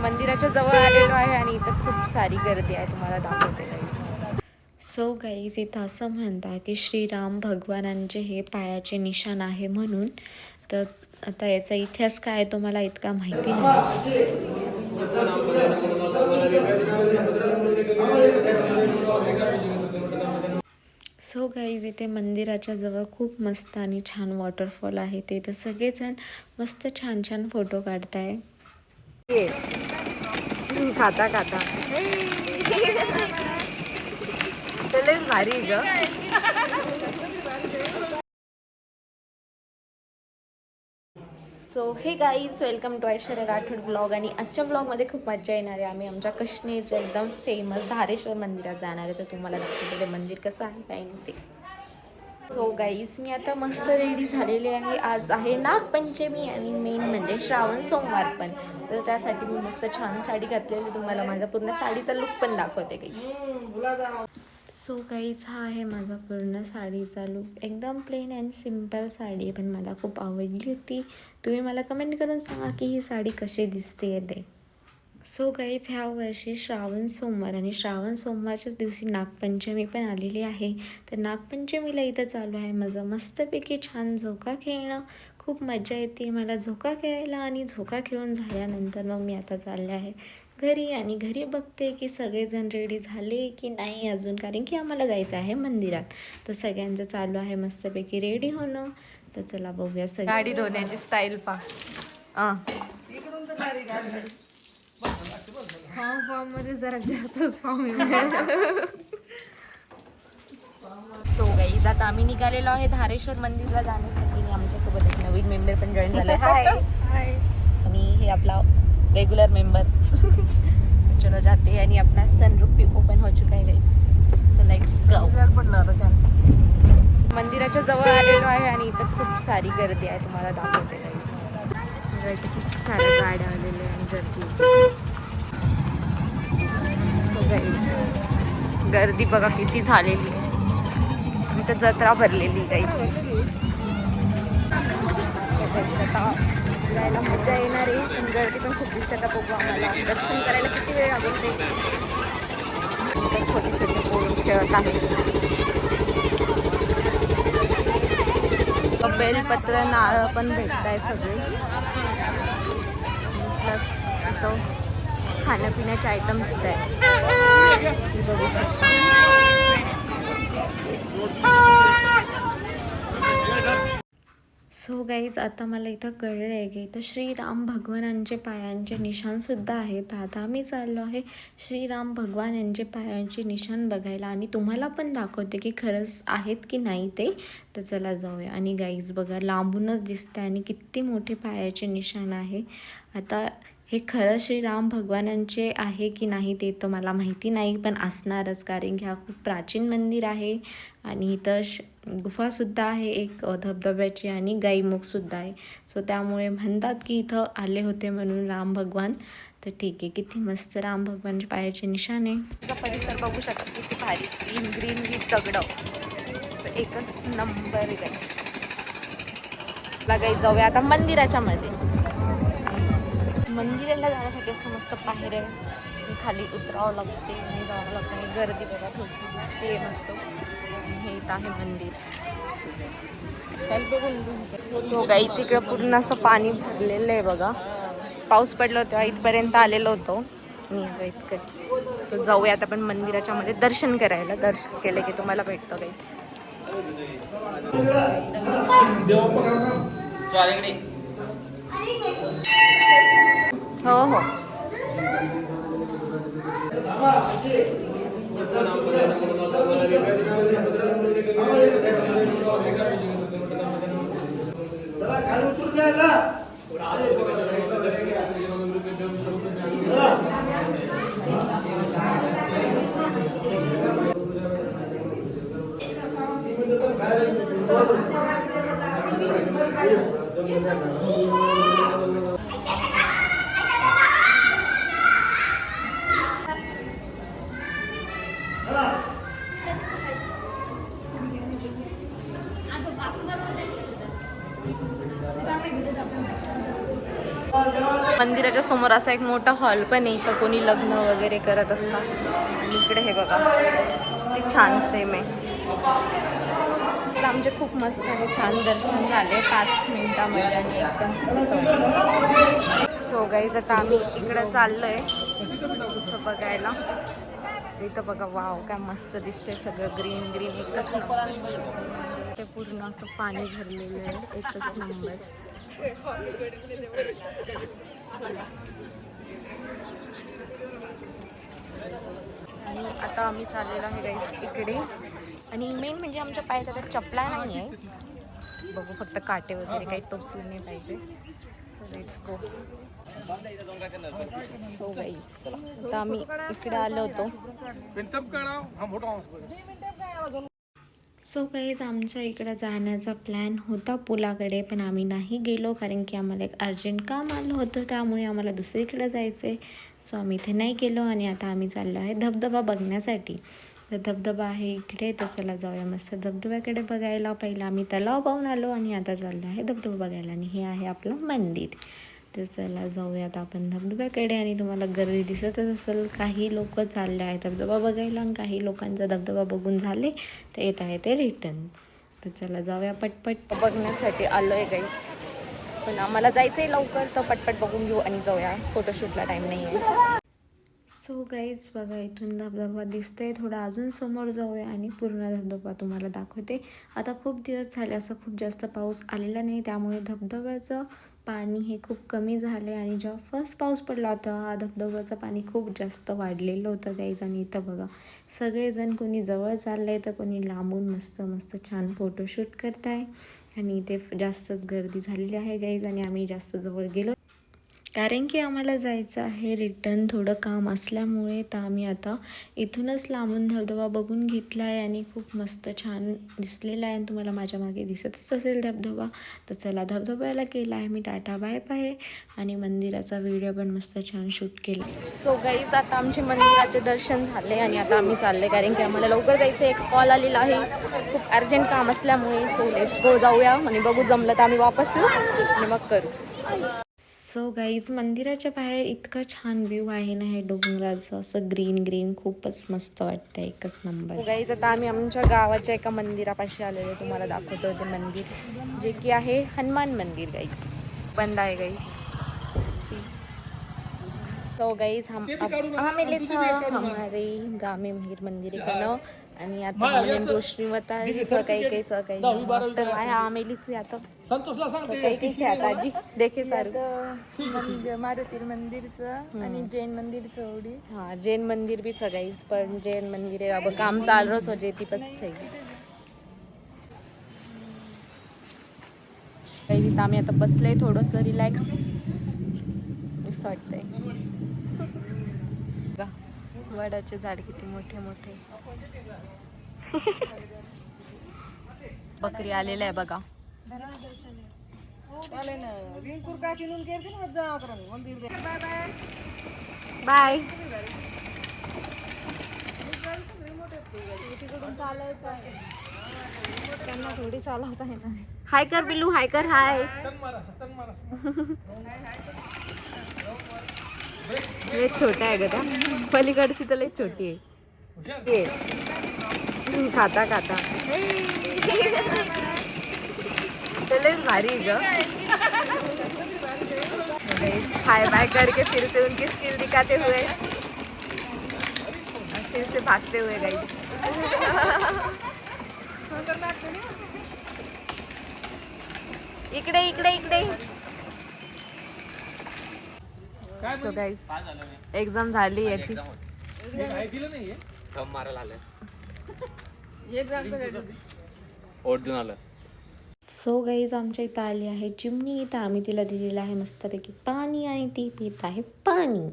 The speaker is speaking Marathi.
मंदिराच्या जवळ आलेलो आहे आणि इथं खूप सारी गर्दी आहे, तुम्हाला दाखवते गाईज. सो गाईज इथं असं म्हणतात की श्रीराम भगवानांचे हे पायाचे निशाण आहे म्हणून. तर आता याचा इतिहास काय तो मला इतका माहिती नाही. सो गाईज इथे मंदिराच्या जवळ खूप मस्त आणि छान वॉटरफॉल आहे. ते इथं सगळेजण मस्त छान छान फोटो काढताय. खाता खाता भारी ग. So hey guys welcome to Aishwarya Rathod blog. आणि आजच्या ब्लॉगमध्ये खूप मजा येणार आहे. आम्ही आमच्या काश्मीरच्या एकदम फेमस धारेश्वर मंदिरात जाणार आहे. तर तुम्हाला दाखवते ते मंदिर कसं आहे काय नाही ते. सो गाईज मी आता मस्त रेडी झालेली आहे. आज आहे नागपंचमी आणि मेन म्हणजे श्रावण सोमवार पण. तर त्यासाठी मी मस्त छान साडी घातलेली. तुम्हाला माझा पूर्ण साडीचा लुक पण दाखवते गाईज. सो गाईज हा आहे माझा पूर्ण साडीचा लुक. एकदम प्लेन अँड सिम्पल साडी आहे, पण मला खूप आवडली होती. तुम्ही मला कमेंट करून सांगा की ही साडी कशी दिसते ते. सो गाईज ह्या वर्षी श्रावण सोमवार आणि श्रावण सोमवारच्याच दिवशी नागपंचमी पण आलेली आहे. तर नागपंचमीला इथं चालू आहे माझं मस्तपैकी छान झोका खेळणं. खूप मजा येते मला झोका खेळायला. आणि झोका खेळून झाल्यानंतर मग मी आता चालले आहे घरी. आणि घरी बघते की सगळेजण रेडी झाले की नाही अजून, कारण की आम्हाला जायचं आहे मंदिरात. तर सगळ्यांचं चालू आहे मस्तपैकी रेडी होणं. तर चला बघूया सगळी गाडी धुण्याची स्टाईल पा. फॉर्म मध्ये जरा जास्तच फॉर्म. सो गाईज आता आम्ही निघालेलो आहे धारेश्वर मंदिरला जाण्यासाठी. आणि आमच्यासोबत एक नवीन मेंबर पण जॉईन झाला आहे. हाय. आणि हे आपला रेगुलर मेंबर. चलो जाते. आणि अपना सनरूफ भी ओपन हो चुका है गाइस. So let's go. मंदिराच्या जवळ आलेलो आहे आणि इथं खूप सारी गर्दी आहे, तुम्हाला दाखवते गाइस. खूप साऱ्या गाड्या आलेल्या आणि गर्दी बघा किती झालेली. इथं जत्रा भरलेली गाइस. जायला मजा येणार आहे, पण गर्दी पण खूप दिसत. बघू आम्हाला दर्शन करायला किती वेळ लागेल ते. छोटे छोटे पोरं खेळत आहे. बेलपत्र नारळ पण भेटत आहे सगळे. प्लस इथं खाण्यापिण्याचे आयटम सुद्धा आहे. बघू शकता. सो गाईज आता मला इथं कळलं आहे की इथं श्रीराम भगवानांचे पायांचे निशाणसुद्धा आहेत. तर आता आम्ही चाललो आहे श्रीराम भगवान यांचे पायांचे निशाण बघायला. आणि तुम्हाला पण दाखवते की खरंच आहेत की नाही ते. तर चला जाऊया. आणि गाईज बघा लांबूनच दिसतं आणि किती मोठे पायाचे निशाण आहे. आता हे खरं श्रीराम भगवानांचे आहे की नाही ते तर मला माहिती नाही, पण असणारच, कारण की हा खूप प्राचीन मंदिर आहे. आणि इथं गुफासुद्धा आहे एक धबधब्याची, आणि गाईमुखसुद्धा आहे. सो त्यामुळे म्हणतात की इथं आले होते म्हणून राम भगवान. तर ठीक आहे, किती मस्त राम भगवानचे पायाचे निशाण आहे. परिसर बघू शकता किती भारी ग्रीन ग्रीन विथ दगडं. एकच नंबर गाई. जाऊया आता मंदिराच्या मध्ये. मंदिराला जाण्यासाठी असं मस्त पायऱ्या खाली उतरावं लागते आणि जावं लागतं. आणि गर्दी बघा खूप दिसते मस्त. हे इथं आहे मंदिर. सो गाईच इकडं पूर्ण असं पाणी भरलेलं आहे बघा. पाऊस पडला तेव्हा इथपर्यंत आलेलो होतो. आणि इतकं तो जाऊया आता पण मंदिराच्या मध्ये दर्शन करायला. दर्शन केलं की तुम्हाला भेटतं गाईच. हो हो. मंदिराच्या समोर असा एक मोठा हॉल पण आहे, इथं कोणी लग्न वगैरे करत असतात. आणि इकडे हे बघा किती छान फ्रेम आहे. आमचे खूप मस्त आणि छान दर्शन झाले 5 मिनिटामध्ये आणि एकदम मस्त. सो गाईज आता आम्ही इकडं चाललोय इथं बघायला. इथं बघा वाव काय मस्त दिसते, सगळं ग्रीन ग्रीन एकच नंबर. ते पूर्ण असं पाणी भरलेलं आहे, एकच नंबर. आणि आता आम्ही चाललेलो आहे गाईस इकडे. आणि मेन म्हणजे आमच्या पायात आता चपला नाही आहे, बघू फक्त काटे वगैरे काही टोचले नाही पाहिजे. So let's go. So guys आता आम्ही इकडे आलो होतो. सो गाईज आमचा इकडं जाण्याचा प्लॅन होता पुलाकडे, पण आम्ही नाही गेलो कारण की आम्हाला एक अर्जंट काम आलं होतं, त्यामुळे आम्हाला दुसरीकडे जायचं आहे. सो आम्ही इथे नाही गेलो आणि आता आम्ही चाललो आहे धबधबा बघण्यासाठी. तर धबधबा आहे इकडे, तर चला जाऊया मस्त धबधब्याकडे बघायला. पहिला आम्ही तलाव पाहून आलो आणि आता चाललो आहे धबधबा बघायला. आणि हे आहे आपलं मंदिर. तर चला जाऊयात आपण धबधब्याकडे. आणि तुम्हाला गर्दी दिसतच असेल, काही लोक चालले आहेत धबधबा बघायला आणि काही लोकांचा धबधबा बघून झाले तर येत आहे ते रिटर्न. तर चला जाऊया पटपट. बघण्यासाठी आलो आहे गाईज, पण आम्हाला जायचं आहे लवकर, तर पटपट बघून घेऊ आणि जाऊया, फोटोशूटला टाईम नाही आहे. सो गाईज बघा इथून धबधबा दिसतंय, थोडा अजून समोर जाऊया आणि पूर्ण धबधबा तुम्हाला दाखवते. आता खूप दिवस झाले असं खूप जास्त पाऊस आलेला नाही, त्यामुळे धबधब्याचं पाणी हे खूप कमी झाले. आणि जेव्हा फर्स्ट पाऊस पडला होता हा धबधब्याचं पाणी खूप जास्त वाढलेलं होतं गाईज. आणि इथं बघा सगळेजण कोणी जवळ चाललं आहे तर कोणी लांबून मस्त मस्त छान फोटोशूट करत आहे. आणि इथे जास्तच गर्दी झालेली आहे गाईज. आणि आम्ही जास्त जवळ गेलो कारण की आम्हाला जायचं आहे रिटर्न, थोडं काम असल्यामुळे. तर आम्ही आता इथूनच लांबून धबधबा बघून घेतला आहे आणि खूप मस्त छान दिसलेला आहे. आणि तुम्हाला माझ्या मागे दिसतच असेल धबधबा. तर चला धबधब्याला केला आहे मी टाटा बाय बाय. आणि मंदिराचा व्हिडिओ पण मस्त छान शूट केला. सो गाईज आता आमचे मंदिराचे दर्शन झाले आणि आता आम्ही चालले कारण की आम्हाला लवकर जायचं. एक कॉल आलेला आहे, खूप अर्जंट काम असल्यामुळे. सो लेट्स गो, जाऊया आणि बघू जमलं तर आम्ही वापस येऊ आणि मग करू. सो गाईज मंदिराच्या बाहेर इतका छान व्ह्यू आहे ना, हे डोंगराचं असं ग्रीन ग्रीन, खूपच मस्त वाटतं, एकच नंबर. गाईज आता आम्ही आमच्या गावाच्या एका मंदिरापाशी आलेलो, तुम्हाला दाखवतो ते मंदिर, जे की आहे हनुमान मंदिर गाईज. बंद आहे गाईज. तो गाईज हमारे गाव में महिर मंदिर आहे आणि आता आम्ही गोष्टीवता काही आफ्टर आहे आमेलीच आता काही आता आजी देखे सारू मारुती मंदिरचं आणि जैन मंदिरचं एवढी. हा जैन मंदिर बी सगळीच, पण जैन मंदिर अब काम चालूच होते ती पण सही. काही तिथं आम्ही आता बसलोय थोडंसं रिलॅक्स मस्त वाटतंय. वडाचे झाड किती मोठे मोठे. बकरी आलेला आहे बघा. बाय. त्यांना थोडी चालवता येणार. हाय कर बिलू, हाय कर, हाय. लय छोटा आहे का, पलीकडची तर लय छोटी आहे. खाता खाता लय भारी ग. हाय बाय करके फिर से उनकी स्किल दिखाते हुए फिर से भागते हुए गई. इकडे इकडे इकडे. सो गाईस एक्झाम झाली याची. सो गाईज आमच्या इथं आली आहे चिमणी, तर आम्ही तिला दिलेलं आहे मस्तपैकी पाणी आणि ती पित आहे पाणी.